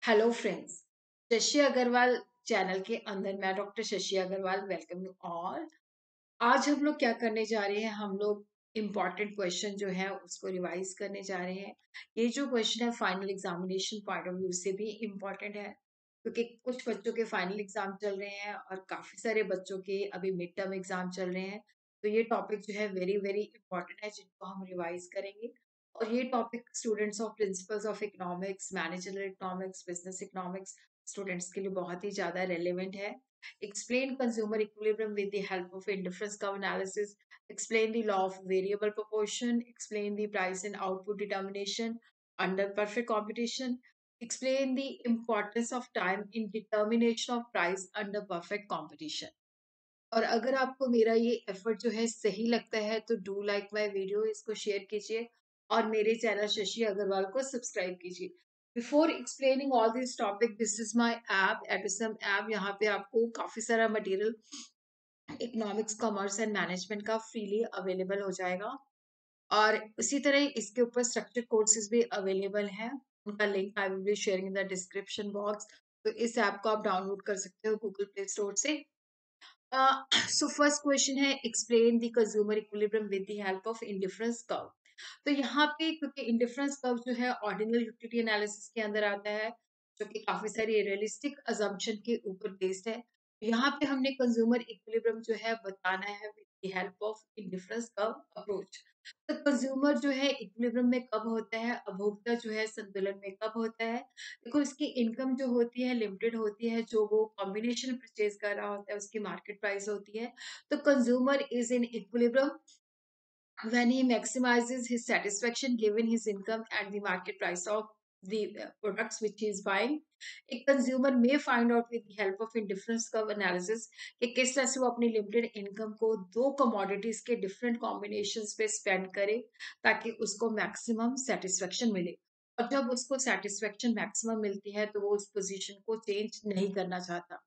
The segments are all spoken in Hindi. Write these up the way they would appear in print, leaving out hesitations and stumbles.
Hello friends, Shashi Agarwal channel के अंदर मैं doctor Shashi Agarwal welcome you all. आज हम लोग क्या करने जा रहे हैं, हम लोग इम्पॉर्टेंट क्वेश्चन जो है उसको रिवाइज करने जा रहे हैं। ये जो क्वेश्चन है final examination point of view से भी इम्पॉर्टेंट है, क्योंकि कुछ बच्चों के फाइनल एग्जाम चल रहे हैं और काफी सारे बच्चों के अभी मिड टर्म एग्जाम चल रहे हैं। तो ये टॉपिक जो है वेरी वेरी इंपॉर्टेंट है, जिनको हम रिवाइज करेंगे। और ये topic students of principles of economics, managerial economics, business economics students के लिए बहुत ही ज्यादा रेलेवेंट है। Explain consumer equilibrium with the help of indifference curve analysis. Explain the law of variable proportion. Explain the price and output determination under perfect competition. Explain the importance of time in determination of price under perfect competition. और अगर आपको मेरा ये एफर्ट जो है सही लगता है तो डू लाइक माय वीडियो, इसको शेयर कीजिए और मेरे चैनल शशि अग्रवाल को सब्सक्राइब कीजिए। Before explaining all this topic, this is my app Episum app. यहाँ पे आपको काफी सारा material economics, commerce and management का फ्रीली अवेलेबल हो जाएगा। और उसी तरह इसके ऊपर स्ट्रक्चर कोर्सेज भी अवेलेबल हैं, उनका link I will be sharing in the description box. तो इस ऐप को आप डाउनलोड कर सकते हो गूगल प्ले स्टोर से। सो फर्स्ट क्वेश्चन है, explain the consumer equilibrium with the help of indifference curve. तो यहाँ पे क्योंकि इंडिफरेंस कर्व जो है ऑर्डिनल यूटिलिटी एनालिसिस के अंदर आता है, जो कि काफी सारी रियलिस्टिक अजम्पशन के ऊपर बेस्ड है। यहाँ पे हमने कंज्यूमर इक्विलिब्रियम जो है बताना है with the help of indifference curve approach. तो कंज्यूमर जो है इक्विलिब्रियम में कब होता है, उपभोक्ता जो है संतुलन में कब होता है। देखो, इसकी इनकम जो होती है लिमिटेड होती है, जो वो कॉम्बिनेशन परचेज कर रहा होता है उसकी मार्केट प्राइस होती है। तो consumer is in equilibrium when he maximizes his satisfaction given his income and the market price of the products which he is buying. A consumer may find out with the help of indifference curve analysis कि किस तरह से वो अपनी लिमिटेड इनकम को दो कमोडिटीज के डिफरेंट कॉम्बिनेशंस पे स्पेंड करे ताकि उसको मैक्सिमम सेटिस्फेक्शन मिले। और जब उसको सेटिस्फेक्शन मैक्सिमम मिलती है तो वो उस पोजीशन को चेंज नहीं करना चाहता।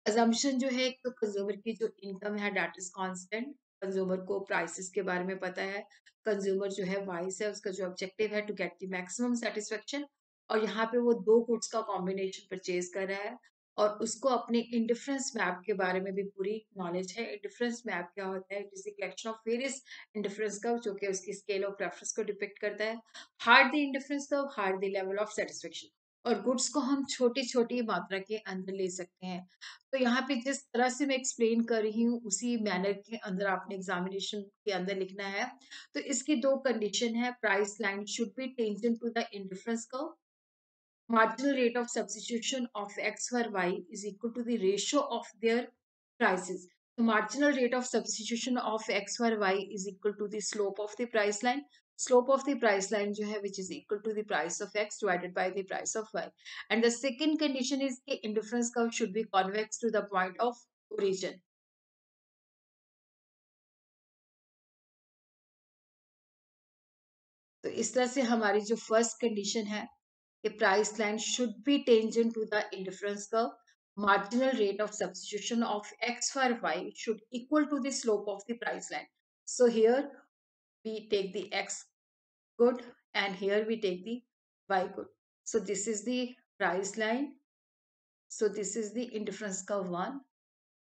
अजम्पशन जो है, एक तो कंज्यूमर की जो इनकम है दैट इज कांस्टेंट। कंज्यूमर को प्राइसेस के बारे में पता है। कंज्यूमर जो है वाइस है, उसका जो ऑब्जेक्टिव है to get the maximum satisfaction. और यहाँ पे वो दो गुड्स का कॉम्बिनेशन परचेज कर रहा है और उसको अपने इंडिफरेंस मैप के बारे में भी पूरी नॉलेज है। इंडिफरेंस मैप क्या होता है? It is the collection of various indifference curve जो कि उसकी स्केल ऑफ प्रेफरेंस को डिपिक्ट करता है। Hard the indifference curve, hard the level of satisfaction. और गुड्स को हम छोटी छोटी मात्रा के अंदर ले सकते हैं। तो यहाँ पे जिस तरह से मैं एक्सप्लेन कर रही हूँ उसी मैनर के अंदर आपने एग्जामिनेशन के अंदर लिखना है। तो इसकी दो कंडीशन है, price line should be tangent to the indifference curve, marginal rate of substitution of x for y is equal to the ratio of their prices. The marginal rate of substitution of x for y is equal to the slope of the price line. Slope of the price line जो है which is equal to the price of x divided by the price of y. And the second condition is the indifference curve should be convex to the point of origin. तो इस तरह से हमारी जो फर्स्ट कंडीशन है, the price line should be tangent to the indifference curve. Marginal rate of substitution of x for y should equal to the slope of the price line. So here we take the x good and here we take the y good. So this is the price line. So this is the indifference curve 1.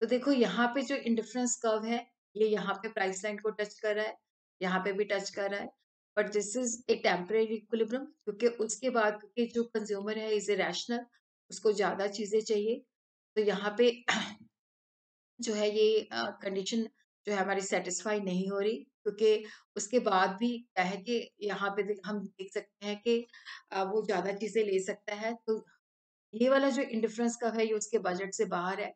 तो देखो यहाँ पे जो इंडिफरेंस कर्व है ये यहाँ पे प्राइस लाइन को टच कर रहा है, यहाँ पे भी टच कर रहा है। But this is a temporary equilibrium, क्योंकि उसके बाद क्योंकि जो कंज्यूमर है इज ए रैशनल, उसको ज्यादा चीजें चाहिए। तो यहाँ पे जो है ये कंडीशन जो है हमारी सेटिस्फाई नहीं हो रही, क्योंकि उसके बाद भी क्या है कि यहाँ पे हम देख सकते हैं कि वो ज्यादा चीजें ले सकता है। तो ये वाला जो इंडिफरेंस का है ये उसके बजट से बाहर है।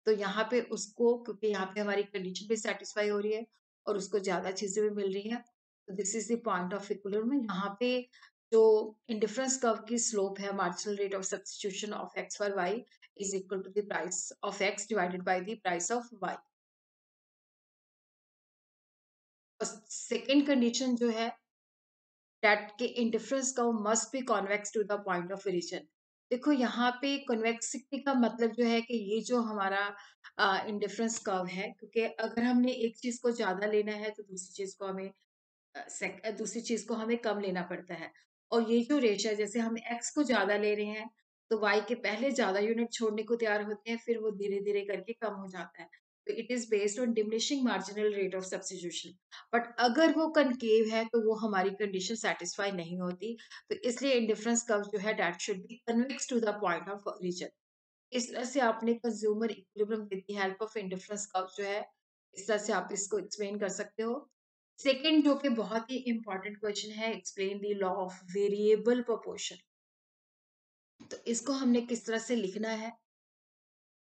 तो यहाँ पे उसको, क्योंकि यहाँ पे हमारी कंडीशन भी सेटिस्फाई हो रही है और उसको ज्यादा चीजें भी मिल रही हैं, तो this is the point of equilibrium. यहाँ पे जो इंडिफरेंस कर्व की स्लोप है, marginal rate of substitution of X for Y is equal to the price of X divided by the price of Y. और सेकेंड कंडीशन जो है दैट के indifference curve must be convex to the point of origin. देखो यहाँ पे कन्वेक्सिटी का मतलब जो है कि ये जो हमारा इंडिफरेंस कर्व है, क्योंकि अगर हमने एक चीज को ज्यादा लेना है तो दूसरी चीज को हमें कम लेना पड़ता है। और ये जो रेशो है, जैसे हम x को ज़्यादा ले रहे हैं, तो y के पहले ज़्यादा यूनिट छोड़ने को तैयार होते हैं, फिर वो धीरे-धीरे करके कम हो जाता है। तो it is based on diminishing marginal rate of substitution. But अगर वो कनकेव है, तो वो हमारी कंडीशन सैटिस्फाई नहीं होती। तो इसलिए इंडिफरेंस कर्व जो है that should be convex to the point of origin. इस तरह से आपने consumer equilibrium with the help of indifference curve जो है, इस तरह से आप इसको एक्सप्लेन कर सकते हो। सेकंड जो कि बहुत ही इंपॉर्टेंट क्वेश्चन है, explain the law of variable proportion. तो इसको हमने किस तरह से लिखना है,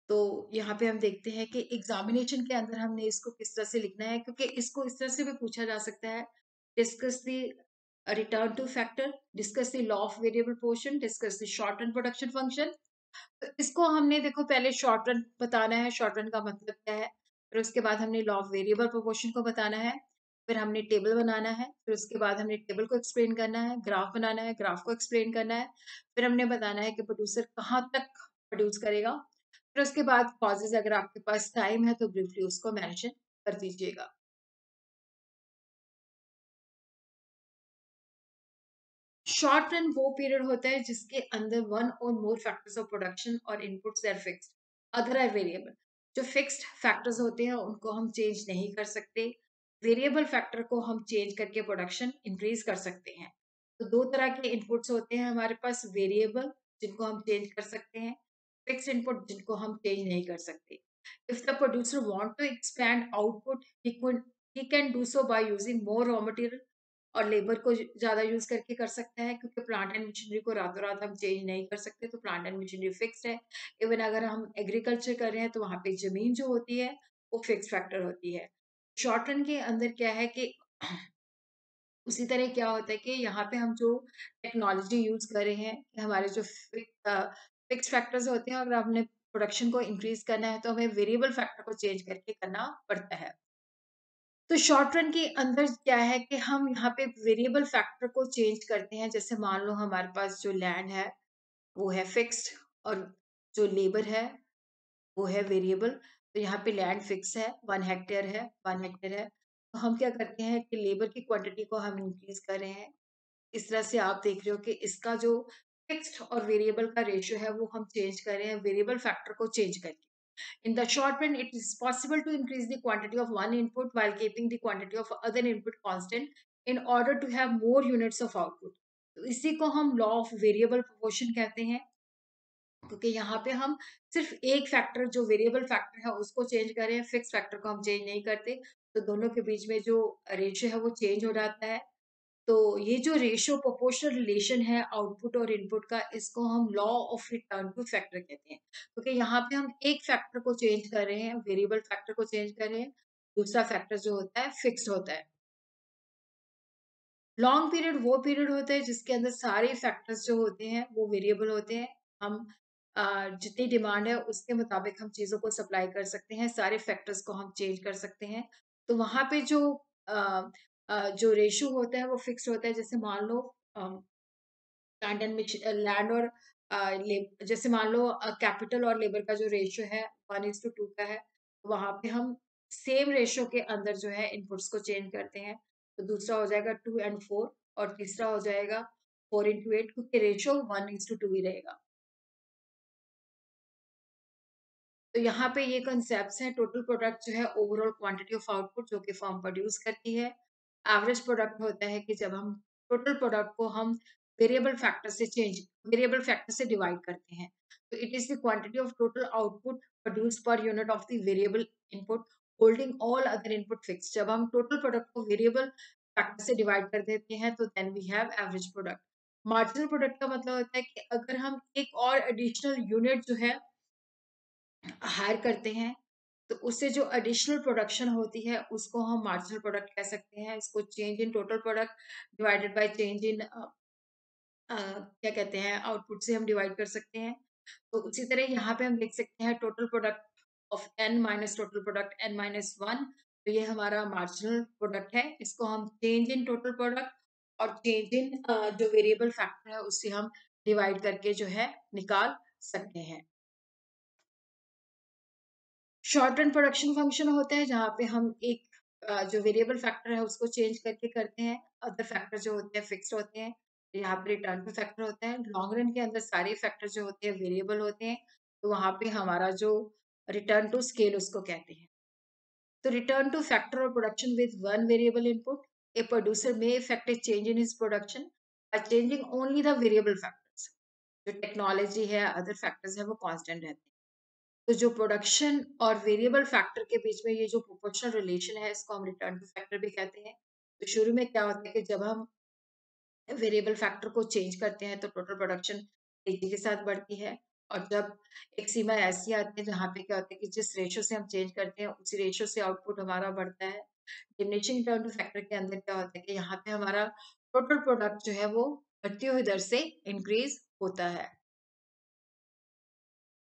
तो यहाँ पे हम देखते हैं कि एग्जामिनेशन के अंदर हमने इसको किस तरह से लिखना है, क्योंकि इसको इस तरह से भी पूछा जा सकता है। Discuss the return two factor, discuss the law of variable portion, discuss the short run production function. तो इसको हमने देखो पहले शॉर्ट रन बताना है, शॉर्ट रन का मतलब क्या है, फिर उसके बाद हमने लॉ ऑफ वेरिएबल प्रोपोर्शन को बताना है, फिर हमने टेबल बनाना है, फिर उसके बाद हमने टेबल को एक्सप्लेन करना है, ग्राफ बनाना है, ग्राफ को एक्सप्लेन करना है, फिर हमने बताना है कि प्रोड्यूसर कहाँ तक प्रोड्यूस करेगा, फिर उसके बाद कॉजेज अगर आपके पास टाइम है तो ब्रीफली उसको मेंशन कर दीजिएगा। शॉर्ट रन वो पीरियड होता है जिसके अंदर वन और मोर फैक्टर्स ऑफ प्रोडक्शन और inputs are fixed, other are variable. जो फिक्स्ड फैक्टर्स होते हैं उनको हम चेंज नहीं कर सकते, वेरिएबल फैक्टर को हम चेंज करके प्रोडक्शन इंक्रीज कर सकते हैं। तो दो तरह के इनपुट्स होते हैं हमारे पास, वेरिएबल जिनको हम चेंज कर सकते हैं, फिक्स्ड इनपुट जिनको हम चेंज नहीं कर सकते। If the producer want to expand output, he can do so by using more raw material और लेबर को ज़्यादा यूज़ करके कर सकता है, क्योंकि प्लांट एंड मशीनरी को रातों-रात हम चेंज नहीं कर सकते, तो प्लांट एंड मशीनरी फिक्स्ड है। इवन अगर हम एग्रीकल्चर कर रहे हैं, तो वहाँ पे ज़मीन जो होती है, वो फिक्स्ड फैक्टर होती है। शॉर्ट रन के अंदर क्या है कि उसी तरह क्या होता है कि यहाँ पे हम जो टेक्नोलॉजी यूज़ कर रहे हैं, कि हमारे जो फिक्स्ड फैक्टर्स होते हैं, अगर हमने प्रोडक्शन को इंक्रीज़ करना है, तो हमें वेरिएबल फैक्टर को चेंज करके करना पड़ता है। तो शॉर्ट रन के अंदर क्या है कि हम यहाँ पे वेरिएबल फैक्टर को चेंज करते हैं। जैसे मान लो हमारे पास जो लैंड है वो है फिक्स्ड, और जो लेबर है वो है वेरिएबल। तो यहाँ पे लैंड फिक्स है, 1 हेक्टेयर है, 1 हेक्टेयर है। तो हम क्या करते हैं कि लेबर की क्वांटिटी को हम इंक्रीज कर रहे हैं। इस तरह से आप देख रहे हो कि इसका जो फिक्स्ड और वेरिएबल का रेशियो है वो हम चेंज कर रहे हैं वेरिएबल फैक्टर को चेंज करके। In the short run, it is possible to increase the quantity of one input while keeping the quantity of other input constant in order to have more units of output. तो इसी को हम लॉ ऑफ वेरिएबल प्रोपोर्शन कहते हैं, क्योंकि यहाँ पे हम सिर्फ एक फैक्टर जो वेरिएबल फैक्टर है उसको चेंज कर रहे हैं, फिक्स फैक्टर को हम चेंज नहीं करते। तो दोनों के बीच में जो रेशियो है वो चेंज हो जाता है। तो ये जो रेशियो प्रोपोर्शनल रिलेशन है आउटपुट और इनपुट का, इसको हम law of return two factor कहते हैं, क्योंकि यहाँ पे हम एक फैक्टर को चेंज कर रहे हैं, वेरिएबल फैक्टर को चेंज कर रहे हैं, दूसरा फैक्टर जो होता है फिक्स्ड होता है। लॉन्ग पीरियड वो पीरियड होता है जिसके अंदर सारे फैक्टर्स जो होते हैं वो वेरिएबल होते हैं। हम जितनी डिमांड है उसके मुताबिक हम चीज़ों को सप्लाई कर सकते हैं, सारे फैक्टर्स को हम चेंज कर सकते हैं। तो वहाँ पे जो रेशियो होता है वो फिक्स होता है। जैसे मान लो लैंड और जैसे मान लो कैपिटल और लेबर का जो रेशियो है 1:2 का है, तो वहाँ पे हम सेम रेशियो के अंदर जो है इनपुट्स को चेंज करते हैं। तो दूसरा हो जाएगा 2 and 4, और तीसरा हो जाएगा 4:8, क्योंकि रेशियो 1:2 ही रहेगा। तो यहाँ पे ये कॉन्सेप्ट्स हैं। टोटल प्रोडक्ट जो है ओवरऑल क्वांटिटी ऑफ आउटपुट जो कि फर्म प्रोड्यूस करती है। एवरेज प्रोडक्ट होता है कि जब हम टोटल प्रोडक्ट को हम वेरिएबल फैक्टर से डिवाइड करते हैं। तो it is the quantity of total output produce per unit of the variable input holding all other input fix. जब हम टोटल प्रोडक्ट को वेरिएबल फैक्टर से डिवाइड कर देते हैं तो then we have average product. Marginal product का मतलब होता है कि अगर हम एक और एडिशनल यूनिट जो है हायर करते हैं, तो उससे जो एडिशनल प्रोडक्शन होती है उसको हम मार्जिनल प्रोडक्ट कह सकते हैं। इसको change in total product divided by change in क्या कहते हैं आउटपुट से हम डिवाइड कर सकते हैं। तो उसी तरह यहाँ पे हम देख सकते हैं total product of n minus total product n-1। तो ये हमारा मार्जिनल प्रोडक्ट है। इसको हम चेंज इन टोटल प्रोडक्ट और चेंज इन जो वेरिएबल फैक्टर है उससे हम डिवाइड करके जो है निकाल सकते हैं। शॉर्ट रन प्रोडक्शन फंक्शन होता है जहाँ पे हम एक जो वेरिएबल फैक्टर है उसको चेंज करके करते हैं, अदर फैक्टर जो होते हैं फिक्स्ड होते हैं। यहाँ पे रिटर्न टू फैक्टर होता है। लॉन्ग रन के अंदर सारे फैक्टर जो होते हैं वेरिएबल होते हैं, तो वहाँ पे हमारा जो रिटर्न टू स्केल उसको कहते हैं। तो return to factor or production with one variable input, a producer may effect a change in his production by changing only the variable factors. जो टेक्नोलॉजी है, अदर फैक्टर्स है, वो कांस्टेंट रहते हैं। तो जो प्रोडक्शन और वेरिएबल फैक्टर के बीच में ये जो प्रोपोर्शनल रिलेशन है, इसको हम रिटर्न टू फैक्टर भी कहते हैं। तो शुरू में क्या होता है कि जब हम वेरिएबल फैक्टर को चेंज करते हैं तो टोटल प्रोडक्शन तेजी के साथ बढ़ती है। और जब एक सीमा ऐसी आती है जहाँ पे क्या होता है कि जिस रेशो से हम चेंज करते हैं उसी रेशो से आउटपुट हमारा बढ़ता है। डिमिनिशिंग रिटर्न टू फैक्टर के अंदर क्या होता है कि यहाँ पे हमारा टोटल प्रोडक्ट जो है वो बढ़ती हुई दर से इंक्रीज होता है।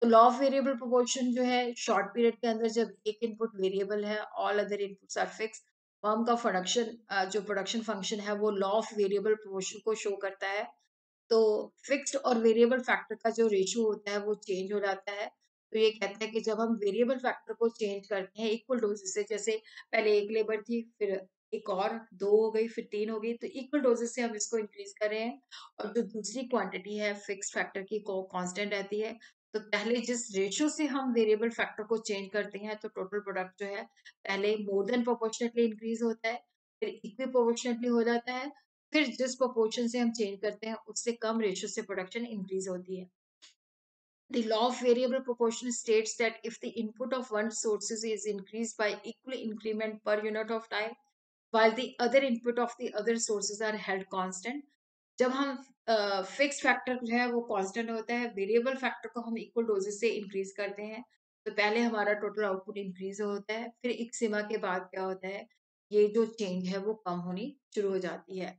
तो लॉ ऑफ वेरिएबल प्रोपोर्शन जो है शॉर्ट पीरियड के अंदर जब एक इनपुट वेरिएबल है, all other inputs are fix, firm का प्रोडक्शन जो प्रोडक्शन फंक्शन है वो लॉ ऑफ वेरिएबल प्रोपोर्शन को शो करता है। तो फिक्स्ड और वेरिएबल फैक्टर का जो रेशियो होता है वो चेंज हो जाता है। तो ये कहते हैं कि जब हम वेरिएबल फैक्टर को चेंज करते हैं इक्वल डोजेस से, जैसे पहले 1 लेबर थी, फिर एक और 2 हो गई, फिर 3 हो गई, तो इक्वल डोजेस से हम इसको इंक्रीज कर रहे हैं। और जो दूसरी क्वांटिटी है फिक्स्ड फैक्टर की को कांस्टेंट रहती है। तो पहले जिस रेशियो से हम वेरिएबल फैक्टर को चेंज करते हैं तो टोटल प्रोडक्ट जो है पहले मोर देन प्रोपोर्शनेटली इंक्रीज होता है, फिर इक्वी प्रोपोर्शनेटली हो जाता है, फिर जिस प्रोपोर्शन से हम चेंज करते हैं उससे कम रेशियो से प्रोडक्शन इंक्रीज होती है। The law of variable proportion states that if the input of one sources is increased by equal increment per unit of time, while the other input of the other sources are held constant, जब हम फिक्स फैक्टर जो है वो कांस्टेंट होता है, वेरिएबल फैक्टर को हम इक्वल डोजेस से इंक्रीज करते हैं, तो पहले हमारा टोटल आउटपुट इंक्रीज होता है, फिर एक सीमा के बाद क्या होता है, ये जो चेंज है वो कम होनी शुरू हो जाती है।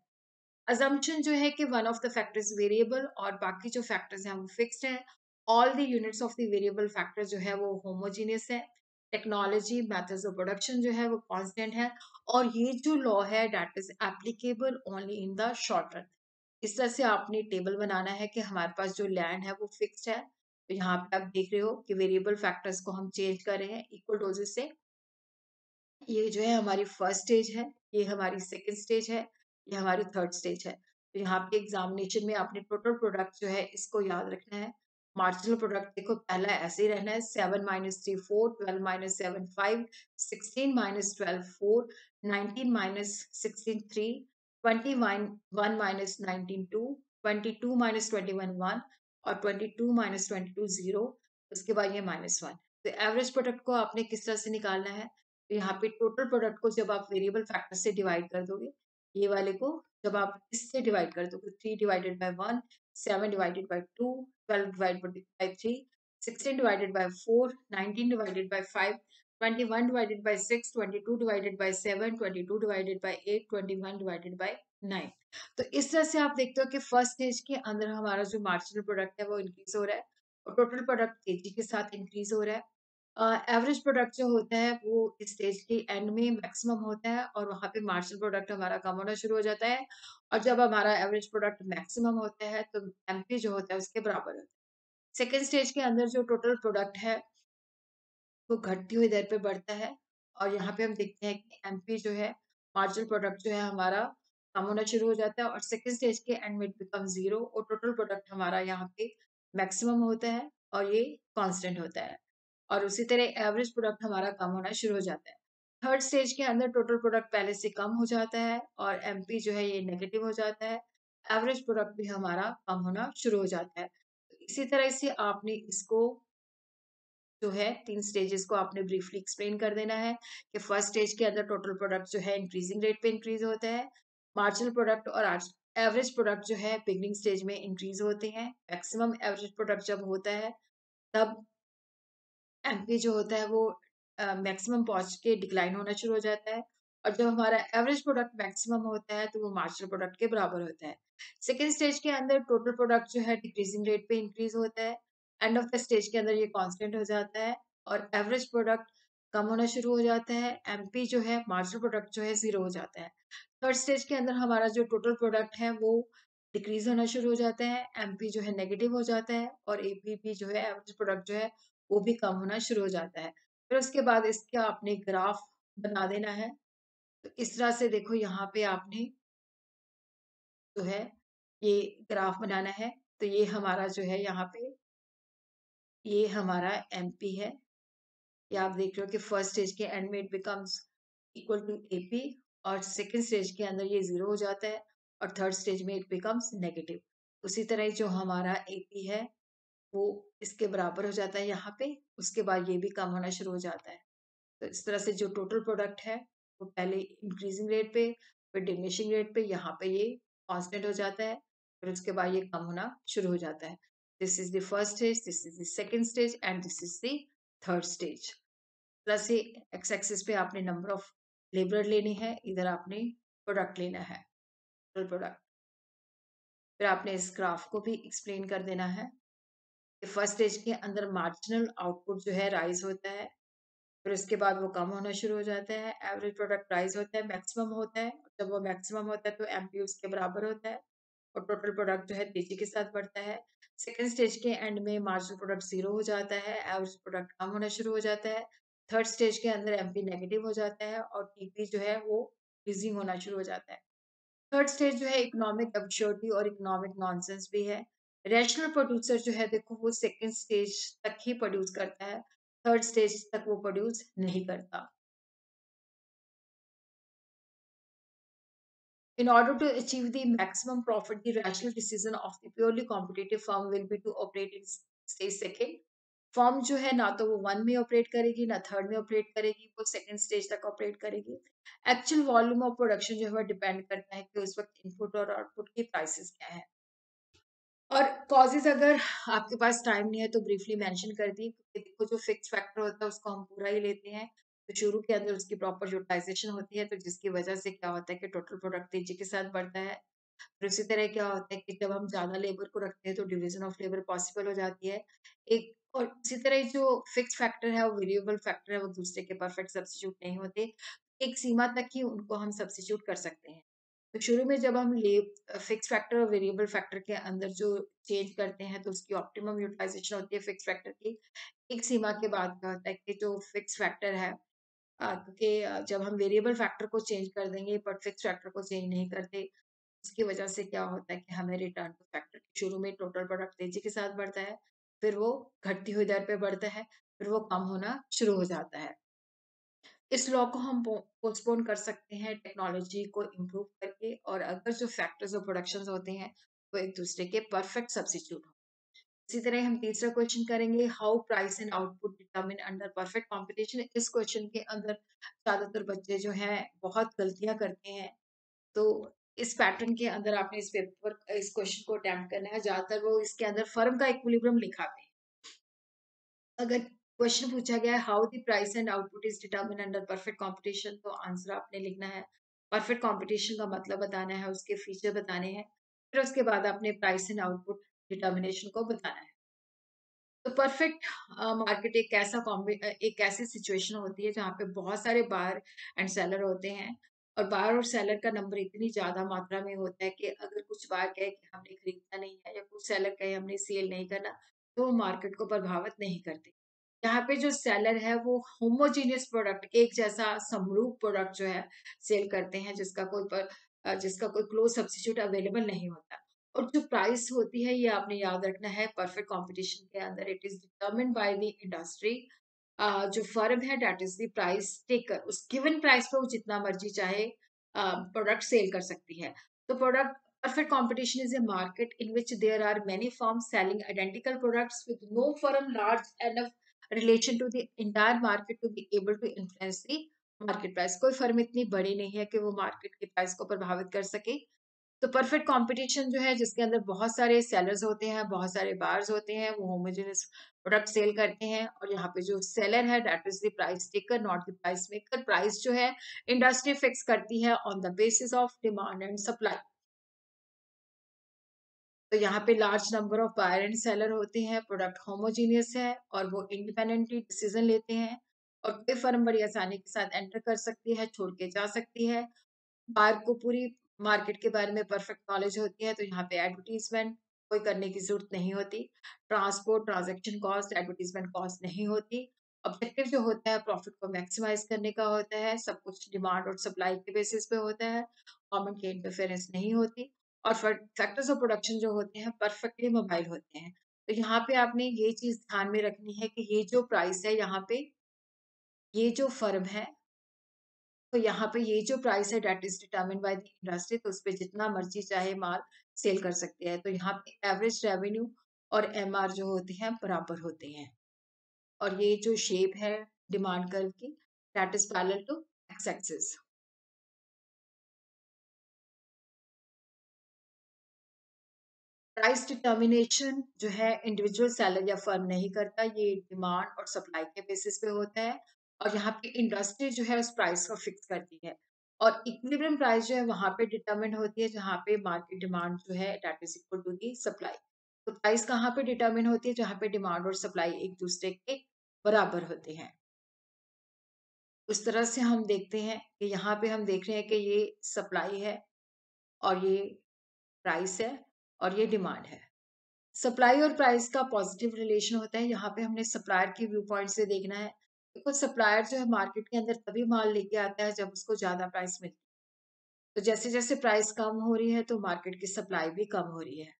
assumption जो है कि one of the factors variable और बाकी जो factors हैं वो fixed है। all the units of the variable factor जो है वो homogeneous है। टेक्नोलॉजी methods of production जो है वो constant है। और ये जो law है that is applicable only in the short run। इस तरह से आपने टेबल बनाना है कि हमारे पास जो लैंड है वो फिक्स्ड है, तो यहाँ पे आप देख रहे हो कि वेरिएबल फैक्टर्स को हम चेंज कर रहे हैं इक्वल डोजेस से। ये जो है हमारी फर्स्ट स्टेज है, ये हमारी सेकंड स्टेज है, ये हमारी थर्ड स्टेज है। तो यहाँ पे एग्जामिनेशन में आपने टोटल प्रोडक्ट जो है इसको याद रखना है। मार्जिनल प्रोडक्ट देखो पहला ऐसे ही रहना है, 7 minus 3 4, 12 minus 7 5, 16 minus 12 4, 19 minus 16 3, 21 1 minus 19 2, 22 minus 21 1 और 22 माइनस 22 0। उसके बाद ये माइनस 1। तो एवरेज प्रोडक्ट को आपने किस तरह से निकालना है, तो यहाँ पे टोटल प्रोडक्ट को जब आप वेरिएबल फैक्टर से डिवाइड कर दोगे, ये वाले को जब आप इससे डिवाइड कर दोगे, 3 divided by 1, 7 divided by 2, 12 divided by 3, 16 divided by 4, 19 divided by 5, 21 divided by 6, 22 divided by 7, 22 divided by 8, 21 divided by 9। तो इस तरह से आप देखते हो कि फर्स्ट स्टेज के अंदर हमारा जो मार्जिनल प्रोडक्ट है वो इंक्रीज हो रहा है और टोटल प्रोडक्ट तेजी के साथ इंक्रीज हो रहा है। एवरेज प्रोडक्ट जो होता है वो इस स्टेज के एंड में मैक्सिमम होता है और वहाँ पे मार्जिनल प्रोडक्ट हमारा कम होना शुरू हो जाता है। और जब हमारा एवरेज प्रोडक्ट मैक्सिमम होता है तो एमपी जो होता है उसके बराबर होता है। सेकेंड स्टेज के अंदर जो टोटल प्रोडक्ट है वो घटती हुई दर पे बढ़ता है। और यहाँ पे हम देखते हैं कि एमपी जो है, मार्जिनल प्रोडक्ट जो है हमारा कम होना शुरू हो जाता है और सेकंड स्टेज के एंड में इट बिकम जीरो और टोटल प्रोडक्ट हमारा यहाँ पे मैक्सिमम होता है और ये कांस्टेंट होता है। और उसी तरह एवरेज प्रोडक्ट हमारा कम होना शुरू हो जाता है। थर्ड स्टेज के अंदर टोटल प्रोडक्ट पहले से कम हो जाता है और एमपी जो है ये नेगेटिव हो जाता है। एवरेज प्रोडक्ट भी हमारा कम होना शुरू हो जाता है। तो इसी तरह से आपने इसको जो है 3 स्टेजेस को आपने ब्रीफली एक्सप्लेन कर देना है कि फर्स्ट स्टेज के अंदर टोटल प्रोडक्ट जो है इंक्रीजिंग रेट पे इंक्रीज होता है। मार्जिनल प्रोडक्ट और एवरेज प्रोडक्ट जो है बिगनिंग स्टेज में इंक्रीज होते हैं। मैक्सिमम एवरेज प्रोडक्ट जब होता है तब एमपी जो होता है वो मैक्सिमम पहुंच के डिक्लाइन होना शुरू हो जाता है। और जब हमारा एवरेज प्रोडक्ट मैक्सिमम होता है तो वो मार्जिनल प्रोडक्ट के बराबर होता है। सेकेंड स्टेज के अंदर टोटल प्रोडक्ट जो है डिक्रीजिंग रेट पे इंक्रीज होता है। एंड ऑफ द स्टेज के अंदर ये कांस्टेंट हो जाता है और एवरेज प्रोडक्ट कम होना शुरू हो जाता है। एमपी जो है मार्जिनल प्रोडक्ट जो है जीरो हो जाता है। थर्ड स्टेज के अंदर हमारा जो टोटल प्रोडक्ट है वो डिक्रीज होना शुरू हो जाता है। एमपी जो है नेगेटिव हो जाता है और एपीपी जो है एवरेज प्रोडक्ट जो है वो भी कम होना शुरू हो जाता है। फिर उसके बाद इसका आपने ग्राफ बना देना है। तो इस तरह से देखो यहाँ पे आपने जो है ये ग्राफ बनाना है। तो ये हमारा जो है यहाँ पे, ये हमारा एमपी है। ये आप देख रहे हो कि फर्स्ट स्टेज के एंड में it becomes equal to AP, और सेकंड स्टेज के अंदर ये 0 हो जाता है, और थर्ड स्टेज में इट बिकम्स नेगेटिव। उसी तरह जो हमारा एपी है वो इसके बराबर हो जाता है यहाँ पे, उसके बाद ये भी कम होना शुरू हो जाता है। तो इस तरह से जो टोटल प्रोडक्ट है वो पहले इंक्रीजिंग रेट पे, फिर डिमिनिशिंग रेट पे, यहाँ पे ये कांस्टेंट हो जाता है, फिर उसके बाद ये कम होना शुरू हो जाता है। This is the first stage, this is the second stage, and this is the third stage. Plus ये एक्स एक्सिस पे आपने नंबर ऑफ लेबर लेनी है, इधर आपने प्रोडक्ट लेना है, टोटल प्रोडक्ट। फिर आपने इस ग्राफ को भी एक्सप्लेन कर देना है कि फर्स्ट स्टेज के अंदर मार्जिनल आउटपुट जो है राइज होता है, फिर उसके बाद वो कम होना शुरू हो जाता है, एवरेज प्रोडक्ट प्राइस होता है, मैक्सिमम होता है, और जब वो मैक्सिमम होता है तो एमपी उसके बराबर होता है, और टोटल प्रोडक्ट जो है तेजी के साथ बढ़ता है। सेकंड स्टेज के एंड में मार्जिनल प्रोडक्ट 0 हो जाता है, एवरेज प्रोडक्ट कम होना शुरू हो जाता है। थर्ड स्टेज के अंदर एमपी नेगेटिव हो जाता है, और टीपी जो है वो डिक्रीजिंग होना शुरू हो जाता है। थर्ड स्टेज जो है इकोनॉमिक एब्सर्डिटी और इकोनॉमिक नॉनसेंस भी है। रैशनल प्रोड्यूसर जो है देखो वो सेकंड स्टेज तक ही प्रोड्यूस करता है, थर्ड स्टेज तक वो प्रोड्यूस नहीं करता। In order to achieve the maximum profit, the rational decision of the purely competitive firm will be to operate in stage second. Firm जो है ना तो वो वन में ऑपरेट करेगी, ना थर्ड में ऑपरेट करेगी, वो सेकंड स्टेज तक ऑपरेट करेगी। एक्चुअल वॉल्यूम ऑफ प्रोडक्शन जो है डिपेंड करता है कि उस वक्त इनपुट और आउटपुट की प्राइसेस क्या है। और कॉजेज अगर आपके पास टाइम नहीं है तो ब्रीफली मेंशन कर दी, क्योंकि देखो जो फिक्स फैक्टर होता है उसको हम पूरा ही लेते हैं, तो शुरू के अंदर उसकी प्रॉपर यूटिलाइजेशन होती है, तो जिसकी वजह से क्या होता है कि टोटल प्रोडक्ट तेजी के साथ बढ़ता है। फिर उसी तरह क्या होता है कि जब हम ज्यादा लेबर को रखते हैं तो डिवीजन ऑफ लेबर पॉसिबल हो जाती है। एक और इसी तरह जो फिक्स फैक्टर है और वेरिएबल फैक्टर है वो दूसरे के परफेक्ट सब्स्टिट्यूट नहीं होते, एक सीमा तक ही उनको हम सब्स्टिट्यूट कर सकते हैं। तो शुरू में जब हम ले फिक्स फैक्टर और वेरिएबल फैक्टर के अंदर जो चेंज करते हैं तो उसकी ऑप्टिमम यूटिलाइजेशन होती है फिक्स फैक्टर की। एक सीमा के बाद क्या होता है कि जो फिक्स फैक्टर है, क्योंकि जब हम वेरिएबल फैक्टर को चेंज कर देंगे बट फिक्स फैक्टर को चेंज नहीं करते, उसकी वजह से क्या होता है कि हमें रिटर्न टू फैक्टर शुरू में टोटल प्रोडक्ट तेजी के साथ बढ़ता है, फिर वो घटती हुई दर पे बढ़ता है, फिर वो कम होना शुरू हो जाता है। इस लॉ को हम पोस्टपोन कर सकते हैं टेक्नोलॉजी को इम्प्रूव करके, और अगर जो फैक्टर्स ऑफ प्रोडक्शन होते हैं वो एक दूसरे के परफेक्ट सब्स्टिट्यूट हो। इसी तरह हम तीसरा क्वेश्चन करेंगे, how price and output determine under perfect competition. इस क्वेश्चन के अंदर ज्यादातर बच्चे जो हैं बहुत गलतियां करते हैं, तो इस पैटर्न के अंदर आपने इस क्वेश्चन को अटेम्प्ट करना है। ज्यादातर वो इसके अंदर फर्म का इक्विलिब्रियम लिखाते हैं। अगर क्वेश्चन पूछा गया है how the price and output is determine under perfect competition, तो आंसर आपने लिखना है। परफेक्ट कंपटीशन का मतलब बताना है, उसके फीचर बताने हैं, फिर उसके बाद आपने प्राइस एंड आउटपुट डिटर्मिनेशन को बताना है। तो परफेक्ट मार्केट एक ऐसी सिचुएशन होती है जहाँ पे बहुत सारे बायर एंड सेलर होते हैं, और बायर और सेलर का नंबर इतनी ज्यादा मात्रा में होता है कि अगर कुछ बायर कहे कि हमने खरीदना नहीं है या कुछ सेलर कहे हमने सेल नहीं करना, तो वो मार्केट को प्रभावित नहीं करते। यहाँ पे जो सेलर है वो होमोजीनियस प्रोडक्ट, एक जैसा समरूप प्रोडक्ट जो है सेल करते हैं, जिसका कोई क्लोज सब्स्टिट्यूट अवेलेबल नहीं होता। और जो प्राइस होती है ये आपने याद रखना है, परफेक्ट कंपटीशन के अंदर it is determined by the industry. जो फर्म है that is the price taker, उस गिवन प्राइस पे वो जितना मर्जी चाहे प्रोडक्ट सेल कर सकती है। तो product perfect competition is a market in which there are many firms selling identical products with no firm large enough relation to the entire market to be able to influence the market price। कोई फर्म इतनी बड़ी नहीं है कि वो मार्केट के प्राइस को प्रभावित कर सके। तो परफेक्ट कंपटीशन जो है जिसके अंदर बहुत सारे सेलर्स होते हैं, बहुत सारे बायर्स होते हैं, वो होमोजेनियस प्रोडक्ट सेल करते हैं, और यहाँ पे जो सेलर है that is the price taker not the price maker. Price जो है इंडस्ट्री फिक्स करती है on the basis of demand and supply. तो यहाँ पे large number of buyer and seller होते हैं, प्रोडक्ट होमोजीनियस है, और वो इंडिपेंडेंटली डिसीजन लेते हैं, और कोई फर्म बड़ी आसानी के साथ एंटर कर सकती है, छोड़ के जा सकती है। बाहर को पूरी मार्केट के बारे में परफेक्ट नॉलेज होती है, तो यहाँ पे एडवर्टीजमेंट कोई करने की जरूरत नहीं होती। Transport transaction cost advertisement cost नहीं होती। ऑब्जेक्टिव जो होता है प्रॉफिट को मैक्सिमाइज करने का होता है, सब कुछ डिमांड और सप्लाई के बेसिस पे होता है, गवर्नमेंट की इंटरफेरेंस नहीं होती, और फैक्टर्स ऑफ प्रोडक्शन जो होते हैं परफेक्टली मोबाइल होते हैं। तो यहाँ पे आपने ये चीज़ ध्यान में रखनी है कि ये जो प्राइस है यहाँ पे, ये जो फर्म है, तो यहाँ पे ये जो प्राइस है that is determined bye the industry, तो उसपे जितना मर्ज़ी चाहे माल सेल कर सकते हैं। तो यहाँ पे एवरेज रेवेन्यू और एमआर जो होते हैं बराबर होते हैं। और ये जो शेप है डिमांड कर्व की, that is parallel to X axis. Price determination जो है इंडिविजुअल सेलर या फर्म नहीं करता, ये डिमांड और सप्लाई के बेसिस पे होता है। और यहाँ पे इंडस्ट्री जो है उस प्राइस को फिक्स करती है। और इक्विलिब्रियम प्राइस जो है वहां पे डिटरमिन होती है जहाँ पे मार्केट डिमांड जो है that is equal to the supply. तो प्राइस कहाँ पे डिटरमिन होती है? जहाँ पे डिमांड और सप्लाई एक दूसरे के बराबर होते हैं। उस तरह से हम देखते हैं कि यहाँ पे हम देख रहे हैं कि ये सप्लाई है और ये प्राइस है और ये डिमांड है। सप्लाई और प्राइस का पॉजिटिव रिलेशन होता है। यहाँ पे हमने सप्लायर के व्यू पॉइंट से देखना है। देखो सप्लायर जो है मार्केट के अंदर तभी माल लेके आता है जब उसको ज़्यादा प्राइस मिलती है। तो जैसे-जैसे प्राइस कम हो रही है तो मार्केट की सप्लाई भी कम हो रही है।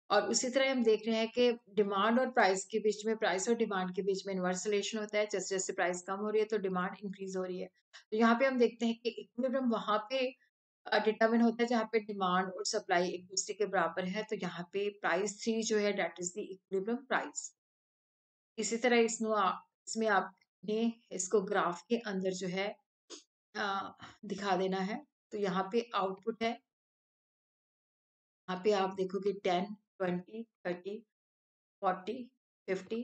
और उसी तरह हम देख रहे हैं कि डिमांड और प्राइस के बीच में, प्राइस और डिमांड के बीच में इनवर्स रिलेशन होता है। जैसे-जैसे प्राइस कम हो रही है तो डिमांड इंक्रीज़ हो रही है। तो यहाँ पे हम देखते हैं कि इक्विलिब्रियम वहाँ पे डिटरमिन होता है जहाँ पे डिमांड और सप्लाई एक दूसरे के बराबर है। तो यहाँ पे प्राइस 3 जो है that is the equilibrium price. इसी तरह इसमें आपने इसको ग्राफ के अंदर जो है दिखा देना है। तो यहाँ पे आउटपुट है, यहाँ पे आप देखोगे 10, 20, 30, 40, 50।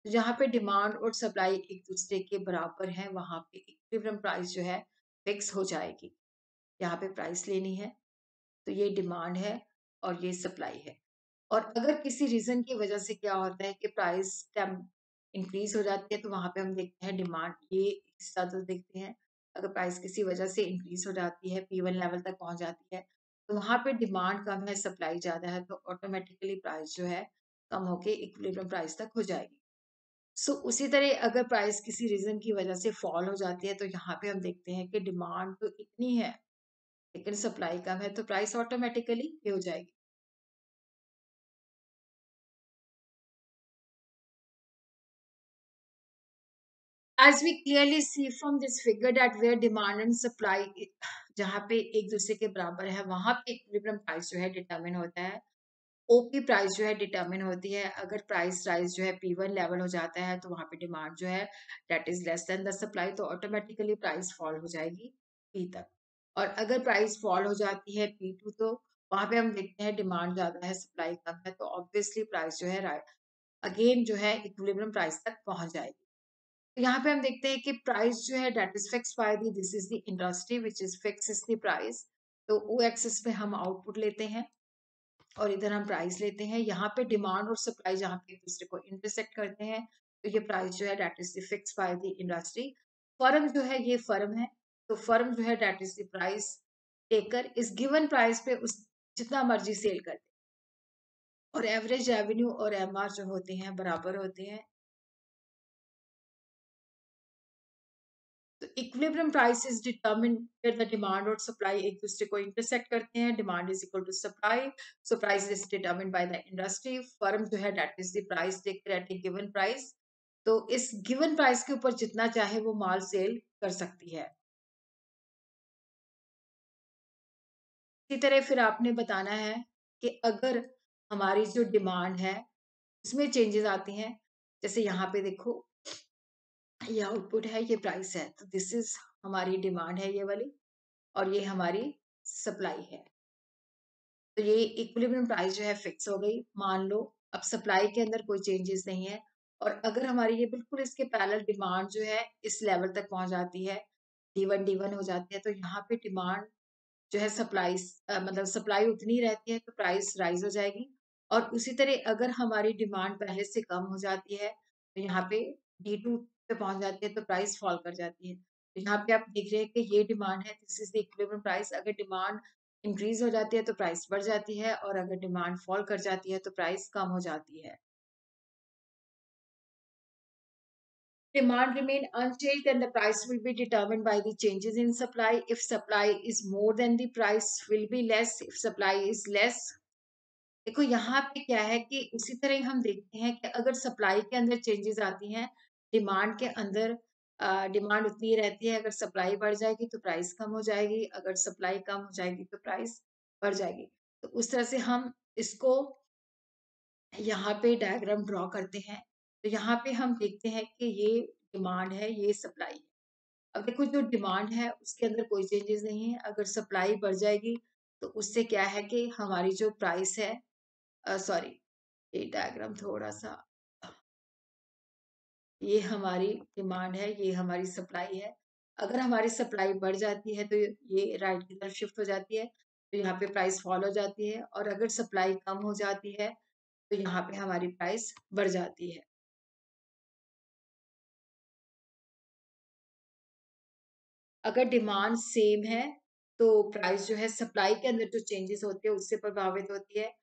तो जहाँ पे डिमांड और सप्लाई एक दूसरे के बराबर है वहाँ पे इक्विलिब्रियम प्राइस जो है फिक्स हो जाएगी। यहाँ पे प्राइस लेनी है, तो ये डिमांड है और ये सप्लाई है। और अगर किसी रीज़न की वजह से क्या होता है कि प्राइस टेम इंक्रीज़ हो जाती है, तो वहाँ पे हम देखते हैं डिमांड, ये हिस्सा तो देखते हैं। अगर प्राइस किसी वजह से इंक्रीज़ हो जाती है, P1 लेवल तक पहुँच जाती है, तो वहाँ पे डिमांड कम है, सप्लाई ज़्यादा है, तो ऑटोमैटिकली प्राइस जो है कम होके इक्विलिब्रियम प्राइस तक हो जाएगी। सो उसी तरह अगर प्राइस किसी रीज़न की वजह से फॉल हो जाती है, तो यहाँ पे हम देखते हैं कि डिमांड तो इतनी है, लेकिन सप्लाई कम है, तो प्राइस ऑटोमैटिकली ये हो जाएगी। As we clearly see from this figure that where demand and supply जहाँ पे एक दूसरे के बराबर है वहां पे इक्विलिब्रियम प्राइस जो है डिटरमिन होता है। ओपी प्राइस जो है डिटरमिन होती है अगर प्राइस राइज जो है P1 लेवल हो जाता है तो वहां पे डिमांड जो है that is less than the supply, तो ऑटोमेटिकली प्राइस फॉल हो जाएगी P तक। और अगर प्राइस फॉल हो जाती है P2, तो वहां पे हम देखते हैं डिमांड ज्यादा है, सप्लाई कम है, तो ऑब्वियसली प्राइस जो है अगेन जो है इक्विलिब्रियम प्राइस तक पहुंच जाएगी। यहाँ पे हम देखते हैं कि प्राइस जो है that is fixed by the this is the industry which is fix is the price. तो ओ एक्सिस पे हम आउटपुट लेते हैं और इधर हम प्राइस लेते हैं। यहाँ पे डिमांड और सप्लाई जहाँ पे एक दूसरे को इंटरसेक्ट करते हैं, तो ये प्राइस जो है that is the fix by the industry. Firm जो है ये फर्म है, तो फर्म जो है that is the price taker इस गिवन प्राइस पे उस जितना मर्जी सेल करते हैं। और एवरेज रेवेन्यू और एमआर जो होते हैं बराबर होते हैं। तो equilibrium price is determined where the demand और सप्लाई एक दूसरे को इंटरसेक्ट करते हैं। Demand is equal to supply, so price is determined by the industry. Firm जो है that is the price taker at a given price. तो इस गिवन प्राइस के ऊपर जितना चाहे वो माल सेल कर सकती है। इसी तरह फिर आपने बताना है कि अगर हमारी जो डिमांड है उसमें चेंजेस आती हैं, जैसे यहाँ पे देखो ये आउटपुट है, ये प्राइस है, तो दिस इज हमारी डिमांड है ये वाली और ये हमारी सप्लाई है। तो ये इक्विलिब्रियम प्राइस जो है फिक्स हो गई। मान लो अब सप्लाई के अंदर कोई चेंजेस नहीं है और अगर हमारी ये बिल्कुल इसके पैरेलल डिमांड जो है इस लेवल तक पहुंच जाती है, D1 हो जाती है, तो यहाँ पे डिमांड जो है मतलब सप्लाई उतनी रहती है तो प्राइस राइज हो जाएगी। और उसी तरह अगर हमारी डिमांड पहले से कम हो जाती है तो यहाँ पे D2 पे पहुंच जाती है तो प्राइस फॉल कर जाती है। तो यहाँ पे आप देख रहे हैं कि ये डिमांड है, this is the equilibrium price. अगर डिमांड इंक्रीज हो जाती है तो प्राइस बढ़ जाती है और अगर डिमांड फॉल कर जाती है तो प्राइस कम हो जाती है। demand remain unchanged, then the price will be determined by the changes in supply. If supply is more than the price will be less. If supply is less, देखो यहाँ पे क्या है कि उसी तरह ही हम देखते हैं कि अगर सप्लाई के अंदर चेंजेस आती हैं, डिमांड के अंदर डिमांड उतनी ही रहती है। अगर सप्लाई बढ़ जाएगी तो प्राइस कम हो जाएगी, अगर सप्लाई कम हो जाएगी तो प्राइस बढ़ जाएगी। तो उस तरह से हम इसको यहाँ पे डायग्राम ड्रॉ करते हैं। तो यहाँ पे हम देखते हैं कि ये डिमांड है, ये सप्लाई है। अब देखो जो डिमांड है उसके अंदर कोई चेंजेस नहीं है। अगर सप्लाई बढ़ जाएगी तो उससे क्या है कि हमारी जो प्राइस है, सॉरी, ये डायग्राम थोड़ा-सा, ये हमारी डिमांड है, ये हमारी सप्लाई है। अगर हमारी सप्लाई बढ़ जाती है तो ये राइट की तरफ शिफ्ट हो जाती है, तो यहाँ पे प्राइस फॉल हो जाती है, और अगर सप्लाई कम हो जाती है तो यहाँ पे हमारी प्राइस बढ़ जाती है। अगर डिमांड सेम है तो प्राइस जो है सप्लाई के अंदर जो चेंजेस होते हैं उससे प्रभावित होती है।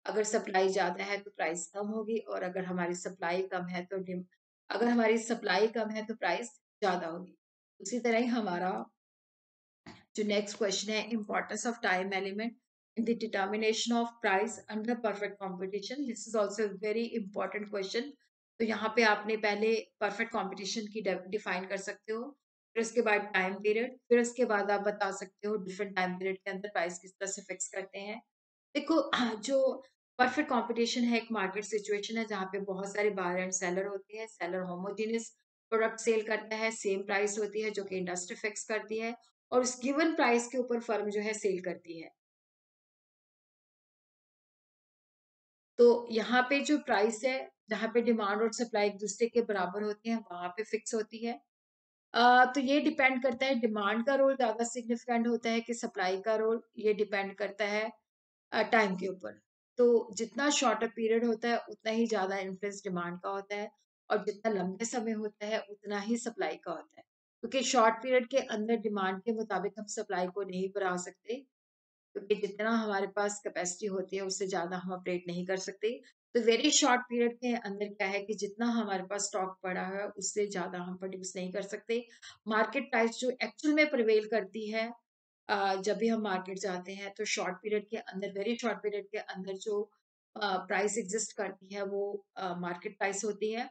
अगर सप्लाई ज़्यादा है तो प्राइस कम होगी, और अगर हमारी सप्लाई कम है तो डिम अगर हमारी सप्लाई कम है तो प्राइस ज़्यादा होगी। उसी तरह ही हमारा जो नेक्स्ट क्वेश्चन है, importance of time element in the determination of price under perfect competition. This is also very important question. तो यहाँ पे आपने पहले परफेक्ट कंपटीशन की डिफाइन कर सकते हो, फिर उसके बाद टाइम पीरियड, फिर उसके बाद आप बता सकते हो डिफरेंट टाइम पीरियड के अंदर प्राइस किस तरह से फिक्स करते हैं। देखो जो परफेक्ट कंपटीशन है, एक मार्केट सिचुएशन है जहाँ पे बहुत सारे बायर एंड सेलर होते हैं। सेलर होमोजेनियस प्रोडक्ट सेल करता है, सेम प्राइस होती है जो कि इंडस्ट्री फिक्स करती है, और उस गिवन प्राइस के ऊपर फर्म जो है सेल करती है। तो यहाँ पे जो प्राइस है, जहाँ पे डिमांड और सप्लाई एक दूसरे के बराबर होती है, वहां पे फिक्स होती है। तो ये डिपेंड करता है, डिमांड का रोल ज्यादा सिग्निफिकेंट होता है कि सप्लाई का रोल, ये डिपेंड करता है टाइम के ऊपर। तो जितना शॉर्टर पीरियड होता है उतना ही ज्यादा इन्फ्लुएंस डिमांड का होता है, और जितना लंबे समय होता है उतना ही सप्लाई का होता है, क्योंकि शॉर्ट पीरियड के अंदर डिमांड के मुताबिक हम सप्लाई को नहीं बढ़ा सकते, क्योंकि जितना हमारे पास कैपेसिटी होती है उससे ज़्यादा हम ऑपरेट नहीं कर सकते। तो वेरी शॉर्ट पीरियड के अंदर क्या है कि जितना हमारे पास स्टॉक पड़ा है उससे ज़्यादा हम प्रोड्यूस नहीं कर सकते। मार्केट प्राइस जो एक्चुअल में प्रिवेल करती है, जब भी हम मार्केट जाते हैं तो शॉर्ट पीरियड के अंदर, वेरी शॉर्ट पीरियड के अंदर जो प्राइस एग्जिस्ट करती है वो मार्केट प्राइस होती है।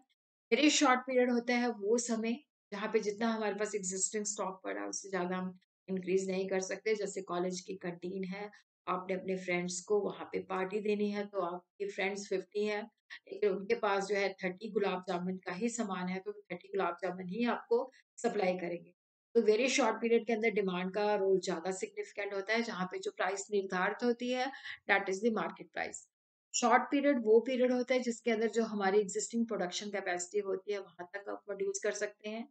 वेरी शॉर्ट पीरियड होता है वो समय जहाँ पे जितना हमारे पास एग्जिस्टिंग स्टॉक पड़ा है उससे ज़्यादा हम इंक्रीज नहीं कर सकते। जैसे कॉलेज की कैंटीन है, आपने अपने फ्रेंड्स को वहाँ पे पार्टी देनी है, तो आपके फ्रेंड्स 50 हैं, लेकिन उनके पास जो है 30 गुलाब जामुन का ही सामान है, तो 30 गुलाब जामुन ही आपको सप्लाई करेंगे। तो वेरी शॉर्ट पीरियड के अंदर डिमांड का रोल ज़्यादा सिग्निफिकेंट होता है, जहाँ पे जो प्राइस निर्धारित होती है that is the market price. Short period वो पीरियड होता है जिसके अंदर जो हमारी एग्जिस्टिंग प्रोडक्शन कैपेसिटी होती है वहां तक आप प्रोड्यूस कर सकते हैं,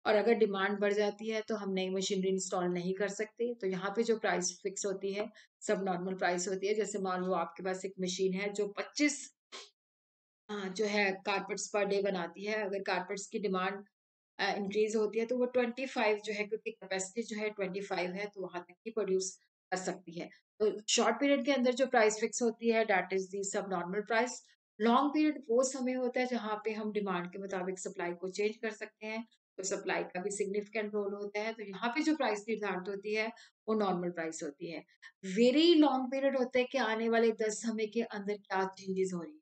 और अगर डिमांड बढ़ जाती है तो हम नई मशीनरी इंस्टॉल नहीं कर सकते। तो यहाँ पे जो प्राइस फिक्स होती है सब नॉर्मल प्राइस होती है। जैसे मान लो आपके पास एक मशीन है जो 25 जो है कारपेट्स पर डे बनाती है, अगर कारपेट्स की डिमांड इंक्रीज होती है तो वो 25 जो है, क्योंकि कैपेसिटी जो है 25 है, तो वहां तक ही प्रोड्यूस कर सकती है। तो शॉर्ट पीरियड के अंदर जो प्राइस फिक्स होती है दैट इज दी सब नॉर्मल प्राइस। लॉन्ग पीरियड वो समय होता है जहाँ पे हम डिमांड के मुताबिक सप्लाई को चेंज कर सकते हैं, तो सप्लाई का भी सिग्निफिकेंट रोल होता है। तो यहाँ पे जो प्राइस निर्धारित होती है वो नॉर्मल प्राइस होती है। वेरी लॉन्ग पीरियड होता है कि आने वाले 10 समय के अंदर क्या चेंजेस हो रही है,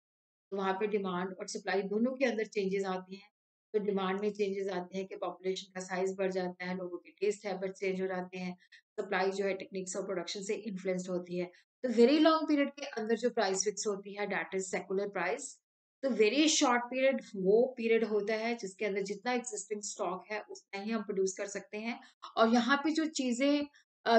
तो वहाँ पे डिमांड और सप्लाई दोनों के अंदर चेंजेस आती हैं। तो डिमांड में चेंजेस आते हैं कि पॉपुलेशन का साइज बढ़ जाता है, लोगों के टेस्ट हैबिट चेंज हो जाते हैं, सप्लाई जो है टेक्निक्स और प्रोडक्शन से इन्फ्लुएंस्ड होती है। तो वेरी लॉन्ग पीरियड के अंदर जो प्राइस फिक्स होती है दैट इज सेकुलर प्राइस। तो वेरी शॉर्ट पीरियड वो पीरियड होता है जिसके अंदर जितना एग्जिस्टिंग स्टॉक है उतना ही हम प्रोड्यूस कर सकते हैं, और यहाँ पे जो चीजें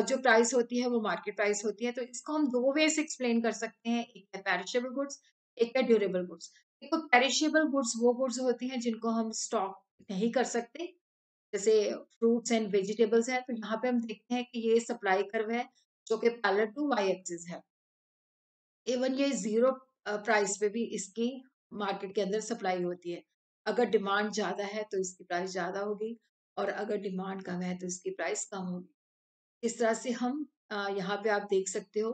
जो प्राइस होती है वो मार्केट प्राइस होती है। तो इसको हम दो वे से एक्सप्लेन कर सकते हैं, एक है पेरिशेबल गुड्स, एक है ड्यूरेबल गुड्स। देखो पेरिशेबल गुड्स वो गुड्स होती हैं जिनको हम स्टॉक नहीं कर सकते, जैसे फ्रूट्स एंड वेजिटेबल्स है। तो यहाँ पे हम देखते हैं कि ये सप्लाई कर्व है जो कि पैरेलल टू वाई एक्सिस है। इवन ये जीरो प्राइस पे भी इसकी मार्केट के अंदर सप्लाई होती है। अगर डिमांड ज्यादा है तो इसकी प्राइस ज्यादा होगी, और अगर डिमांड कम है तो इसकी प्राइस कम होगी। इस तरह से हम यहाँ पे आप देख सकते हो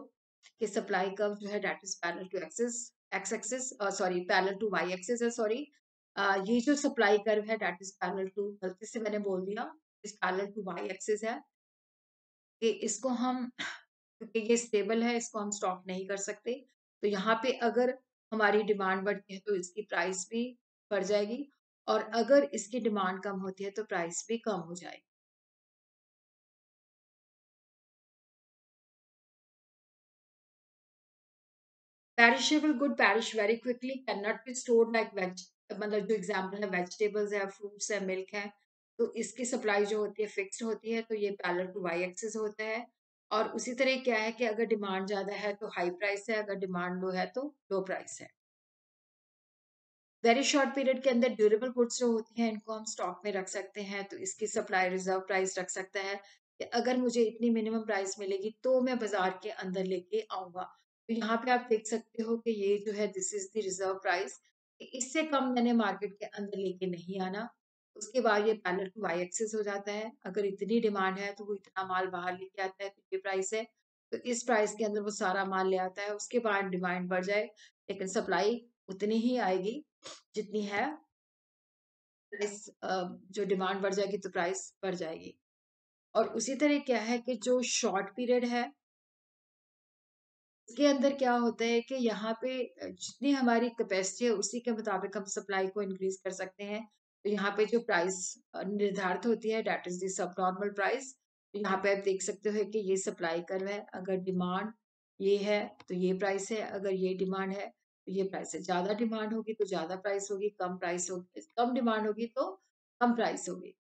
कि सप्लाई कर्व जो है that is parallel to axis, X axis, sorry parallel to Y axis है, सॉरी। ये जो सप्लाई कर्व है दैट इज पैरेलल टू, गलती से मैंने बोल दिया, इस पैरेलल टू वाई एक्सिस है कि इसको हम क्योंकि ये स्टेबल है, इसको हम स्टॉप नहीं कर सकते। तो यहाँ पे अगर हमारी डिमांड बढ़ती है तो इसकी प्राइस भी बढ़ जाएगी, और अगर इसकी डिमांड कम होती है तो प्राइस भी कम हो जाएगी। Perishable good perish very quickly, cannot be stored like veg, मतलब जो एग्जांपल है वेजिटेबल्स है, फ्रूट्स है, मिल्क है, तो इसकी सप्लाई जो होती है फिक्स्ड होती है, तो ये पैरेलल टू वाई एक्सिस होता है। और उसी तरह क्या है कि अगर डिमांड ज्यादा है तो हाई प्राइस है, अगर डिमांड लो है तो लो प्राइस है। वेरी शॉर्ट पीरियड के अंदर ड्यूरेबल गुड्स जो होती हैं इनको हम स्टॉक में रख सकते हैं, तो इसकी सप्लाई रिजर्व प्राइस रख सकता है कि अगर मुझे इतनी मिनिमम प्राइस मिलेगी तो मैं बाजार के अंदर लेके आऊंगा। तो यहाँ पे आप देख सकते हो कि ये जो है this is the reserve price, इससे कम मैंने मार्केट के अंदर लेके नहीं आना। उसके बाद ये पैरेलल टू वाई एक्सिस हो जाता है, अगर इतनी डिमांड है तो वो इतना माल बाहर लेके आता है, तो ये प्राइस है, तो इस प्राइस के अंदर वो सारा माल ले आता है। उसके बाद डिमांड बढ़ जाए लेकिन सप्लाई उतनी ही आएगी जितनी है, प्राइस जो डिमांड बढ़ जाएगी तो प्राइस बढ़ जाएगी। और उसी तरह क्या है कि जो शॉर्ट पीरियड है इसके अंदर क्या होता है कि यहाँ पे जितनी हमारी कैपेसिटी है उसी के मुताबिक हम सप्लाई को इंक्रीज कर सकते हैं। तो यहाँ पे जो प्राइस निर्धारित होती है that is the sub normal price. तो यहाँ पे आप देख सकते हो कि ये सप्लाई कर्व है, अगर डिमांड ये है तो ये प्राइस है, अगर ये डिमांड है तो ये प्राइस है। ज्यादा डिमांड होगी तो ज्यादा प्राइस होगी, कम प्राइस होगी, कम डिमांड होगी तो कम प्राइस होगी।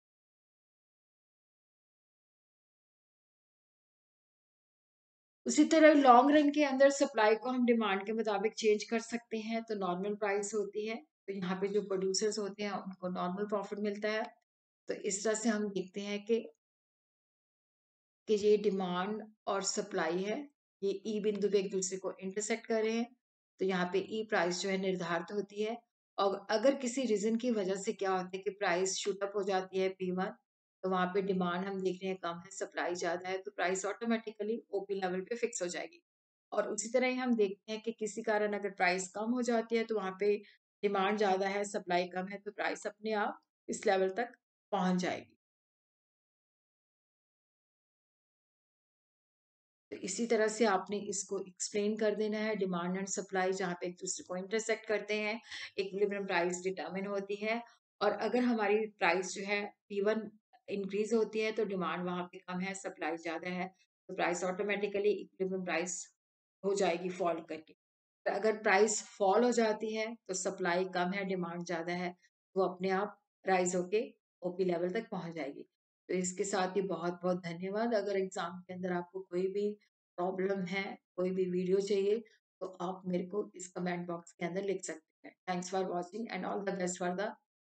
उसी तरह लॉन्ग रन के अंदर सप्लाई को हम डिमांड के मुताबिक चेंज कर सकते हैं, तो नॉर्मल प्राइस होती है, तो यहाँ पे जो प्रोड्यूसर्स होते हैं उनको नॉर्मल प्रॉफिट मिलता है। तो इस तरह से हम देखते हैं कि ये डिमांड और सप्लाई है, ये ई बिंदु पे एक दूसरे को इंटरसेक्ट कर रहे हैं, तो यहाँ पे ई प्राइस जो है निर्धारित होती है। और अगर किसी रीजन की वजह से क्या होता है कि प्राइस शूट अप हो जाती है P1, तो वहां पे डिमांड हम देख रहे हैं कम है, सप्लाई ज्यादा है, तो प्राइस ऑटोमेटिकली ओपी लेवल पे फिक्स हो जाएगी। और उसी तरह ही हम देखते हैं कि किसी कारण अगर प्राइस कम हो जाती है तो वहां पे डिमांड ज्यादा है, सप्लाई कम है, तो प्राइस अपने आप इस लेवल तक पहुंच जाएगी। तो इसी तरह से आपने इसको एक्सप्लेन कर देना है, डिमांड एंड सप्लाई जहाँ पे एक दूसरे को इंटरसेक्ट करते हैं, इक्विलिब्रियम प्राइस डिटरमिन होती है। और अगर हमारी प्राइस जो है P1 इंक्रीज होती है तो डिमांड वहां पे कम है, सप्लाई ज्यादा है, तो प्राइस ऑटोमेटिकली इक्विलिब्रियम प्राइस हो जाएगी फॉल करके। तो अगर प्राइस फॉल हो जाती है तो सप्लाई कम है, डिमांड ज्यादा है, वो अपने आप राइज होके ओपी लेवल तक पहुंच जाएगी। तो इसके साथ ही बहुत बहुत धन्यवाद। अगर एग्जाम के अंदर आपको कोई भी प्रॉब्लम है, कोई भी वीडियो चाहिए, तो आप मेरे को इस कमेंट बॉक्स के अंदर लिख सकते हैं। Thanks for watching and all the best for the